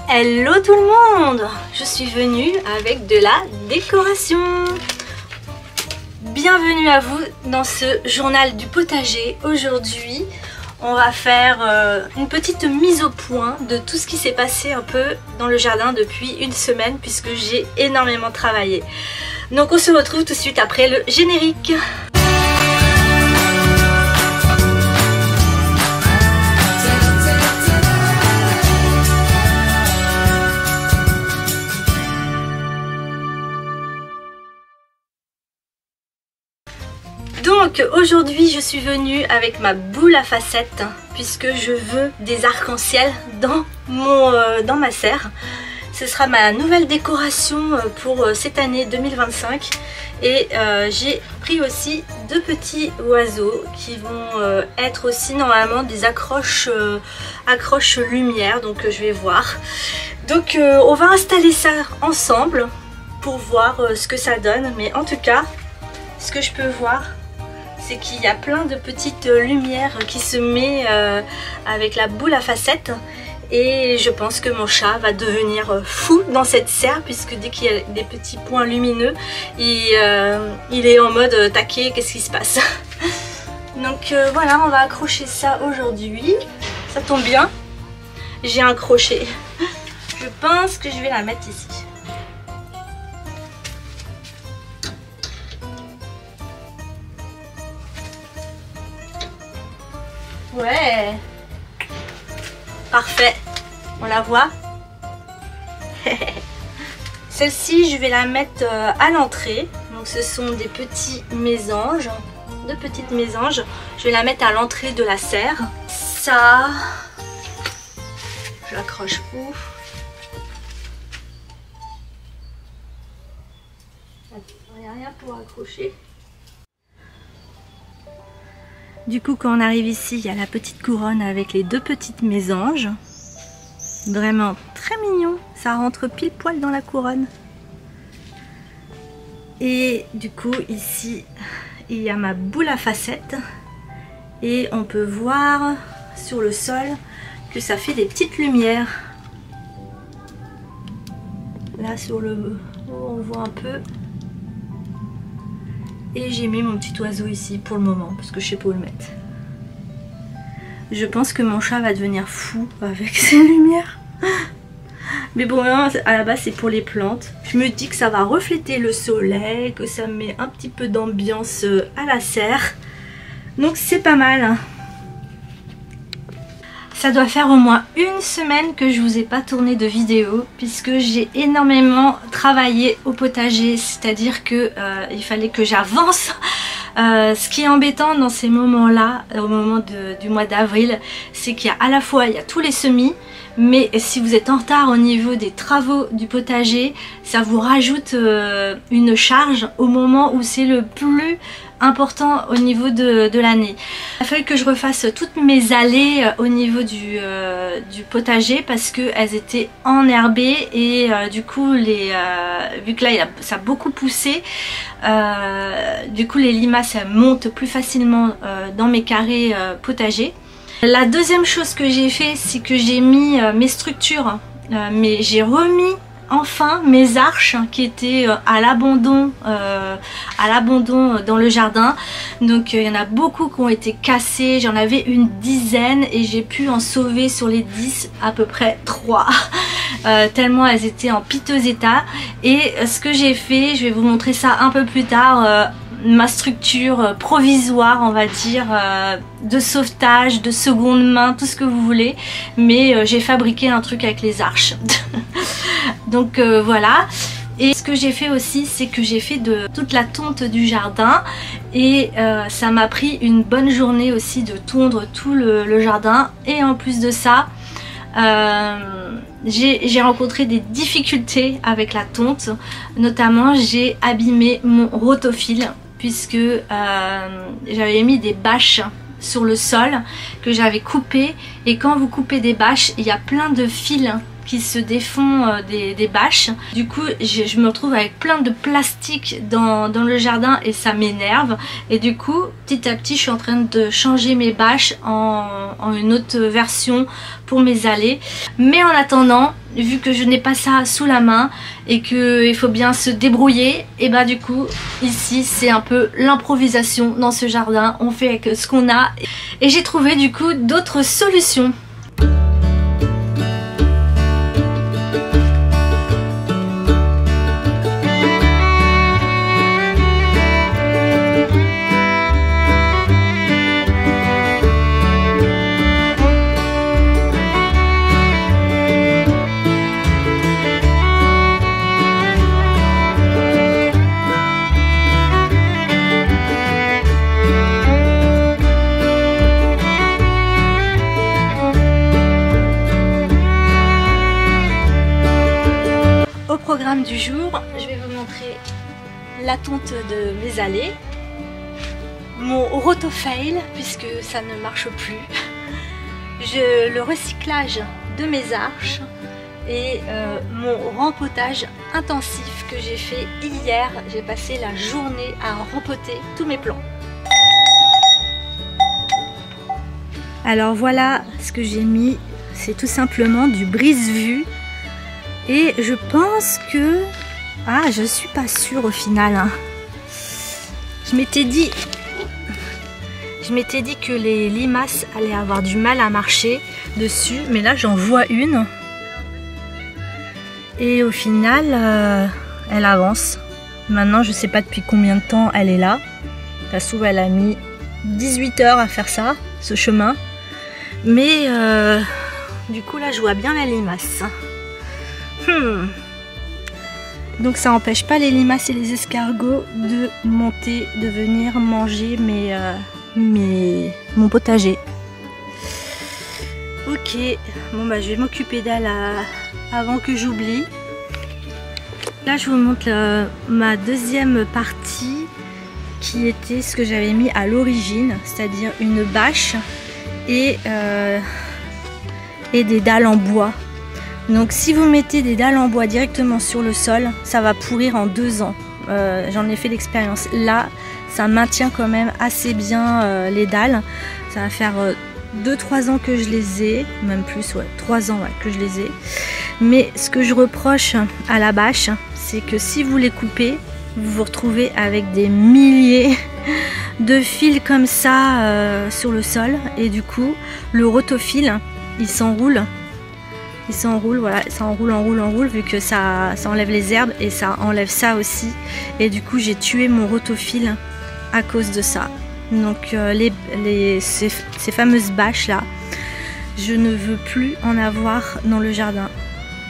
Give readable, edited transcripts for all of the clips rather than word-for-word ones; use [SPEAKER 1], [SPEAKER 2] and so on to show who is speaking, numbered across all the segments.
[SPEAKER 1] Hello tout le monde! Je suis venue avec de la décoration. Bienvenue à vous dans ce journal du potager. Aujourd'hui, on va faire une petite mise au point de tout ce qui s'est passé un peu dans le jardin depuis une semaine puisque j'ai énormément travaillé. Donc on se retrouve tout de suite après le générique. Donc aujourd'hui je suis venue avec ma boule à facettes puisque je veux des arcs-en-ciel dans ma serre. Ce sera ma nouvelle décoration pour cette année 2025 et j'ai pris aussi deux petits oiseaux qui vont être aussi normalement des accroches lumière, donc je vais voir. Donc on va installer ça ensemble pour voir ce que ça donne, mais en tout cas ce que je peux voir c'est qu'il y a plein de petites lumières qui se met avec la boule à facettes. Et je pense que mon chat va devenir fou dans cette serre puisque dès qu'il y a des petits points lumineux, il est en mode taquet, qu'est-ce qui se passe? Donc voilà, on va accrocher ça aujourd'hui. Ça tombe bien, j'ai un crochet. Je pense que je vais la mettre ici. Ouais, parfait, on la voit. Celle-ci, je vais la mettre à l'entrée. Donc ce sont des petits mésanges, deux petites mésanges. Je vais la mettre à l'entrée de la serre. Ça, je l'accroche où? Il n'y a rien pour accrocher. Du coup, quand on arrive ici, il y a la petite couronne avec les deux petites mésanges. Vraiment très mignon, ça rentre pile poil dans la couronne. Et du coup, ici, il y a ma boule à facettes. Et on peut voir sur le sol que ça fait des petites lumières. Là, sur le haut, on voit un peu. Et j'ai mis mon petit oiseau ici pour le moment parce que je sais pas où le mettre. Je pense que mon chat va devenir fou avec ces lumières. Mais bon, à la base c'est pour les plantes. Je me dis que ça va refléter le soleil, que ça met un petit peu d'ambiance à la serre. Donc c'est pas mal. Ça doit faire au moins une semaine que je vous ai pas tourné de vidéo puisque j'ai énormément travaillé au potager, c'est-à-dire que il fallait que j'avance. Ce qui est embêtant dans ces moments-là, au moment du mois d'avril, c'est qu'il y a à la fois il y a tous les semis, mais si vous êtes en retard au niveau des travaux du potager, ça vous rajoute une charge au moment où c'est le plus important au niveau de l'année. Il a fallu que je refasse toutes mes allées au niveau du potager parce qu'elles étaient enherbées et du coup vu que là ça a beaucoup poussé, du coup les limaces montent plus facilement dans mes carrés potagers. La deuxième chose que j'ai fait, c'est que j'ai mis mes structures, mais j'ai remis enfin mes arches qui étaient à l'abandon dans le jardin. Donc il y en a beaucoup qui ont été cassées, j'en avais une dizaine et j'ai pu en sauver sur les 10 à peu près 3 tellement elles étaient en piteux état. Et ce que j'ai fait, je vais vous montrer ça un peu plus tard, ma structure provisoire on va dire, de sauvetage, de seconde main, tout ce que vous voulez, mais j'ai fabriqué un truc avec les arches. Donc voilà. Et ce que j'ai fait aussi, c'est que j'ai fait de toute la tonte du jardin et ça m'a pris une bonne journée aussi de tondre tout le jardin. Et en plus de ça, j'ai rencontré des difficultés avec la tonte. Notamment j'ai abîmé mon rotofil puisque j'avais mis des bâches sur le sol que j'avais coupé, et quand vous coupez des bâches il y a plein de fils qui se défont des bâches. Du coup je me retrouve avec plein de plastique dans le jardin et ça m'énerve. Et du coup petit à petit je suis en train de changer mes bâches en une autre version pour mes allées. Mais en attendant, vu que je n'ai pas ça sous la main et qu'il faut bien se débrouiller, et bah du coup ici c'est un peu l'improvisation dans ce jardin. On fait avec ce qu'on a et j'ai trouvé du coup d'autres solutions. Programme du jour, je vais vous montrer la tonte de mes allées, mon rotofail puisque ça ne marche plus, le recyclage de mes arches et mon rempotage intensif que j'ai fait hier. J'ai passé la journée à rempoter tous mes plants. Alors voilà ce que j'ai mis, c'est tout simplement du brise-vue. Et je pense que... Ah, je suis pas sûre au final. Hein. Je m'étais dit que les limaces allaient avoir du mal à marcher dessus. Mais là, j'en vois une. Et au final, elle avance. Maintenant, je sais pas depuis combien de temps elle est là. Ça se trouve, elle a mis 18 heures à faire ça, ce chemin. Mais du coup, là, je vois bien la limace. Donc ça n'empêche pas les limaces et les escargots de monter, de venir manger mon potager. Ok, bon bah je vais m'occuper d'elle avant que j'oublie. Là je vous montre ma deuxième partie qui était ce que j'avais mis à l'origine, c'est-à-dire une bâche et des dalles en bois. Donc si vous mettez des dalles en bois directement sur le sol, ça va pourrir en 2 ans. J'en ai fait l'expérience. Là, ça maintient quand même assez bien les dalles. Ça va faire 2-3 ans que je les ai, même plus, ouais, 3 ans ouais, que je les ai. Mais ce que je reproche à la bâche, c'est que si vous les coupez, vous vous retrouvez avec des milliers de fils comme ça sur le sol. Et du coup, le rotofil, il s'enroule. Il s'enroule, voilà, ça enroule, vu que ça enlève les herbes et ça enlève ça aussi. Et du coup, j'ai tué mon rotofil à cause de ça. Donc, ces fameuses bâches là, je ne veux plus en avoir dans le jardin.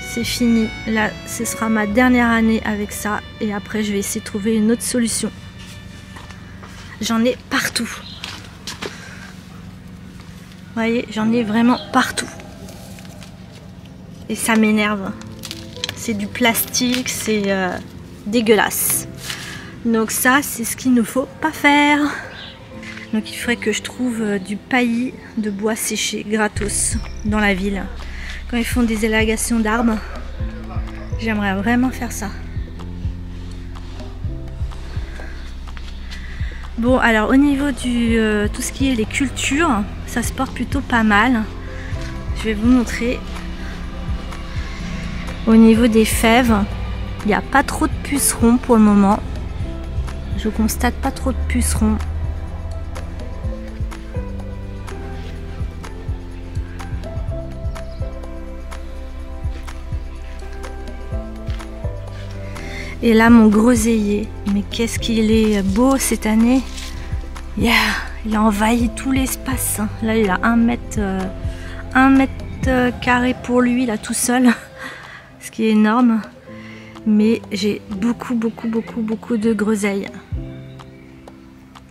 [SPEAKER 1] C'est fini. Là, ce sera ma dernière année avec ça. Et après, je vais essayer de trouver une autre solution. J'en ai partout. Vous voyez, j'en ai vraiment partout. Et ça m'énerve. C'est du plastique, c'est dégueulasse. Donc ça, c'est ce qu'il ne faut pas faire. Donc il faudrait que je trouve du paillis de bois séché gratos dans la ville. Quand ils font des élégations d'arbres, j'aimerais vraiment faire ça. Bon, alors au niveau du tout ce qui est les cultures, ça se porte plutôt pas mal. Je vais vous montrer. Au niveau des fèves, il n'y a pas trop de pucerons pour le moment. Je constate pas trop de pucerons. Et là, mon groseillier, mais qu'est-ce qu'il est beau cette année. Yeah, il a envahi tout l'espace. Là, il a 1 mètre carré pour lui, là, tout seul. Ce qui est énorme. Mais j'ai beaucoup de groseilles.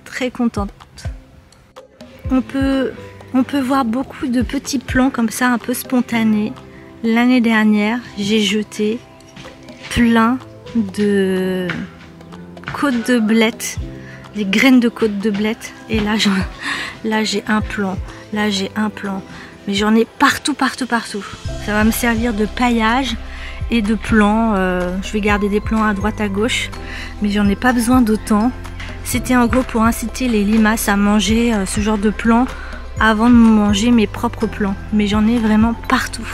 [SPEAKER 1] Très contente. On peut voir beaucoup de petits plants comme ça, un peu spontanés. L'année dernière, j'ai jeté plein de côtes de blettes, des graines de côtes de blettes. Et là j'ai un plant, là j'ai un plant, Mais j'en ai partout, partout, partout. Ça va me servir de paillage et de plants. Je vais garder des plants à droite, à gauche, mais j'en ai pas besoin d'autant. C'était en gros pour inciter les limaces à manger ce genre de plants avant de manger mes propres plants. Mais j'en ai vraiment partout.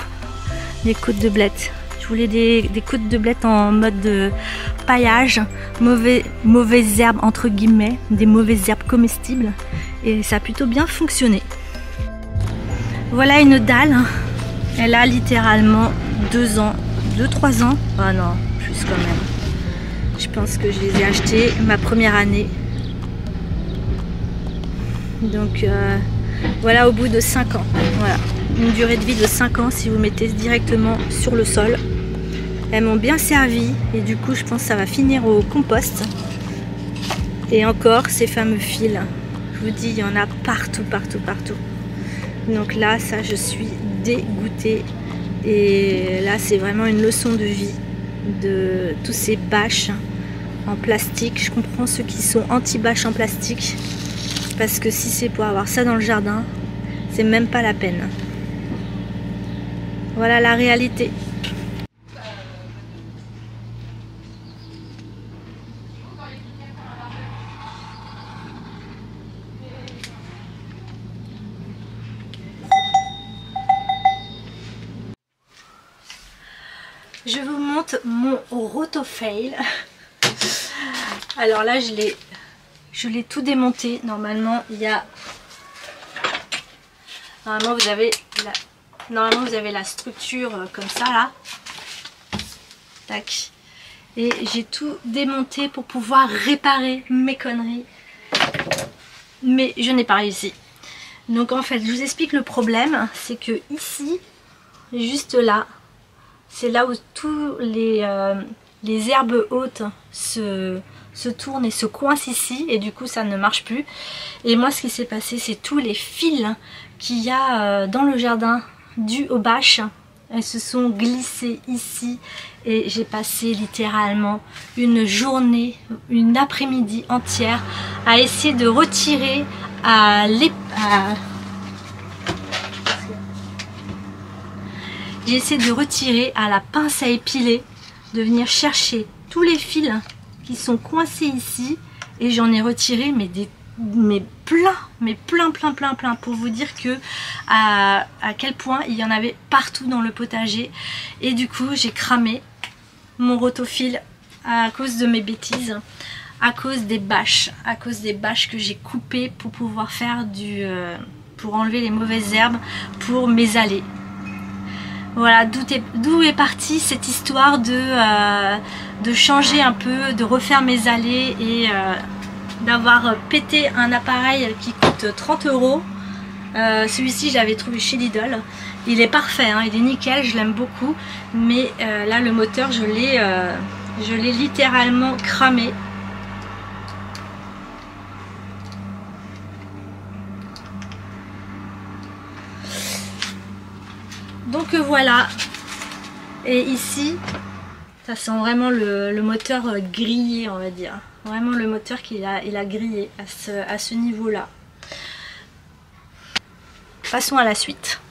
[SPEAKER 1] Des côtes de blettes. Je voulais des côtes de blettes en mode de paillage, mauvaises herbes entre guillemets, des mauvaises herbes comestibles. Et ça a plutôt bien fonctionné. Voilà une dalle. Elle a littéralement 2 ans, 2-3 ans. Ah non, plus quand même. Je pense que je les ai achetées ma première année. Donc voilà, au bout de 5 ans. Voilà, une durée de vie de 5 ans si vous mettez directement sur le sol. Elles m'ont bien servi et du coup je pense que ça va finir au compost. Et encore ces fameux fils. Je vous dis, il y en a partout, partout, partout. Donc là, ça, je suis dégoûtée. Et là, c'est vraiment une leçon de vie de tous ces bâches en plastique. Je comprends ceux qui sont anti-bâches en plastique. Parce que si c'est pour avoir ça dans le jardin, c'est même pas la peine. Voilà la réalité. Je vous montre mon rotofail. Alors là, je l'ai tout démonté. Normalement, il y a... Normalement, vous avez la structure comme ça, là. Tac. Et j'ai tout démonté pour pouvoir réparer mes conneries. Mais je n'ai pas réussi. Donc en fait, je vous explique le problème. C'est que ici, juste là, c'est là où tous les herbes hautes se tournent et se coincent ici. Et du coup, ça ne marche plus. Et moi, ce qui s'est passé, c'est tous les fils qu'il y a dans le jardin dus aux bâches. Elles se sont glissées ici. Et j'ai passé littéralement une journée, une après-midi entière à essayer de retirer j'ai essayé de retirer à la pince à épiler, de venir chercher tous les fils qui sont coincés ici. Et j'en ai retiré plein pour vous dire que à quel point il y en avait partout dans le potager. Et du coup, j'ai cramé mon rotofil à cause de mes bêtises, à cause des bâches que j'ai coupées pour pouvoir faire pour enlever les mauvaises herbes pour mes allées. Voilà d'où est partie cette histoire de changer un peu, de refaire mes allées et d'avoir pété un appareil qui coûte 30 €. Celui-ci, j'avais trouvé chez Lidl. Il est parfait, hein, il est nickel, je l'aime beaucoup. Mais là, le moteur, je l'ai littéralement cramé. Donc voilà, et ici, ça sent vraiment le moteur grillé, on va dire. Vraiment le moteur il a grillé à ce niveau-là. Passons à la suite.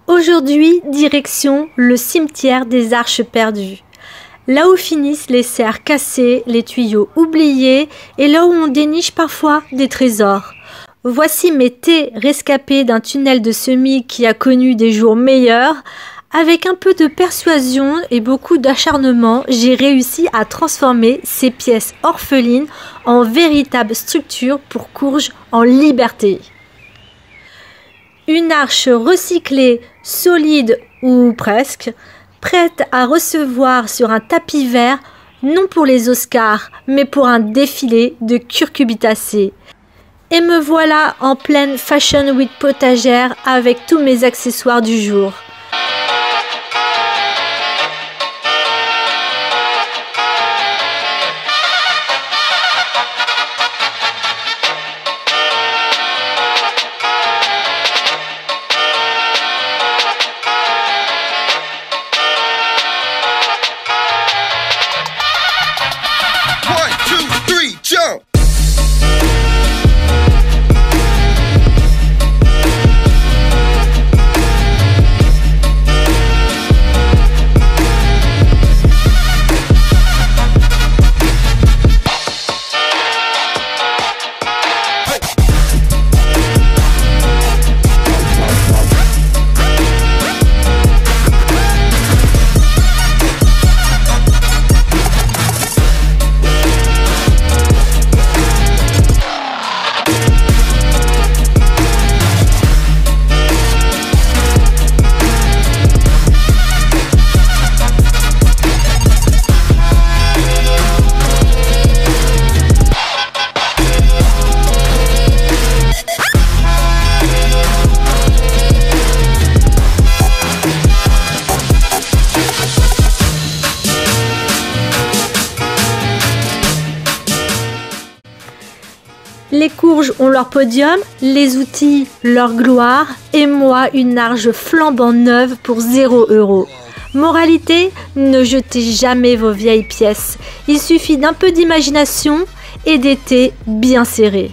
[SPEAKER 1] Aujourd'hui, direction le cimetière des Arches perdues. Là où finissent les serres cassées, les tuyaux oubliés et là où on déniche parfois des trésors. Voici mes thés rescapés d'un tunnel de semis qui a connu des jours meilleurs. Avec un peu de persuasion et beaucoup d'acharnement, j'ai réussi à transformer ces pièces orphelines en véritable structure pour Courges en liberté. Une arche recyclée, solide ou presque, prête à recevoir sur un tapis vert, non pour les Oscars, mais pour un défilé de curcubitacées. Et me voilà en pleine Fashion Week potagère avec tous mes accessoires du jour.
[SPEAKER 2] courges ont leur podium, les outils leur gloire et moi une narge flambant neuve pour 0 €. Moralité, ne jetez jamais vos vieilles pièces. Il suffit d'un peu d'imagination et d'été bien serré.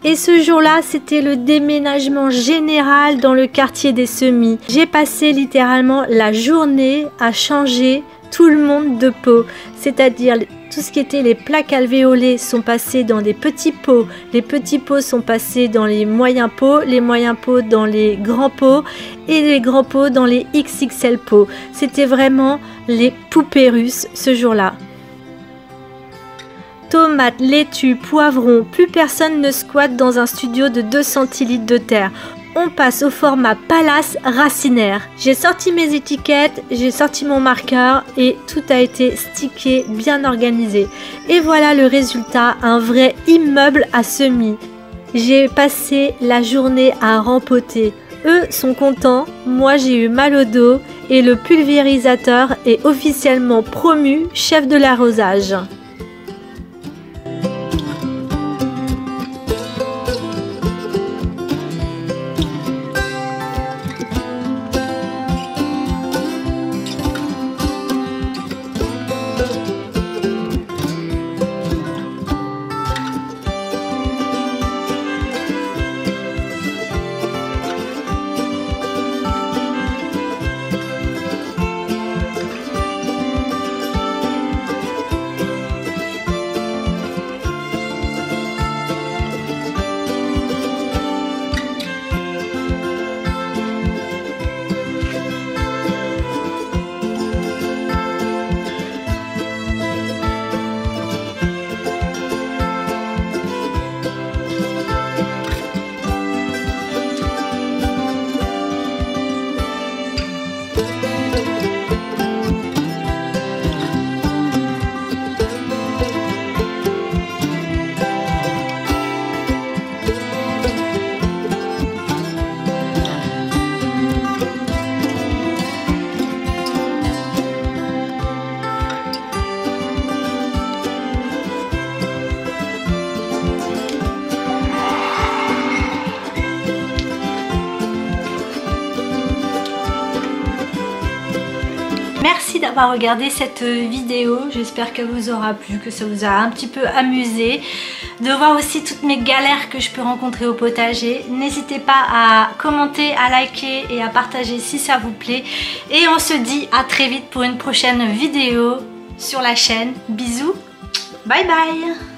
[SPEAKER 2] Et ce jour-là, c'était le déménagement général dans le quartier des Semis. J'ai passé littéralement la journée à changer tout le monde de pot. C'est-à-dire tout ce qui était les plaques alvéolées sont passés dans des petits pots. Les petits pots sont passés dans les moyens pots dans les grands pots et les grands pots dans les XXL pots. C'était vraiment les poupées russes ce jour-là. Tomates, laitues, poivrons, plus personne ne squatte dans un studio de 2 centilitres de terre. On passe au format palace racinaire. J'ai sorti mes étiquettes, j'ai sorti mon marqueur et tout a été stické, bien organisé. Et voilà le résultat, un vrai immeuble à semis. J'ai passé la journée à rempoter. Eux sont contents, moi j'ai eu mal au dos et le pulvérisateur est officiellement promu chef de l'arrosage. Merci d'avoir regardé cette vidéo, j'espère qu'elle vous aura plu, que ça vous a un petit peu amusé, de voir aussi toutes mes galères que je peux rencontrer au potager. N'hésitez pas à commenter, à liker et à partager si ça vous plaît. Et on se dit à très vite pour une prochaine vidéo sur la chaîne. Bisous, bye bye.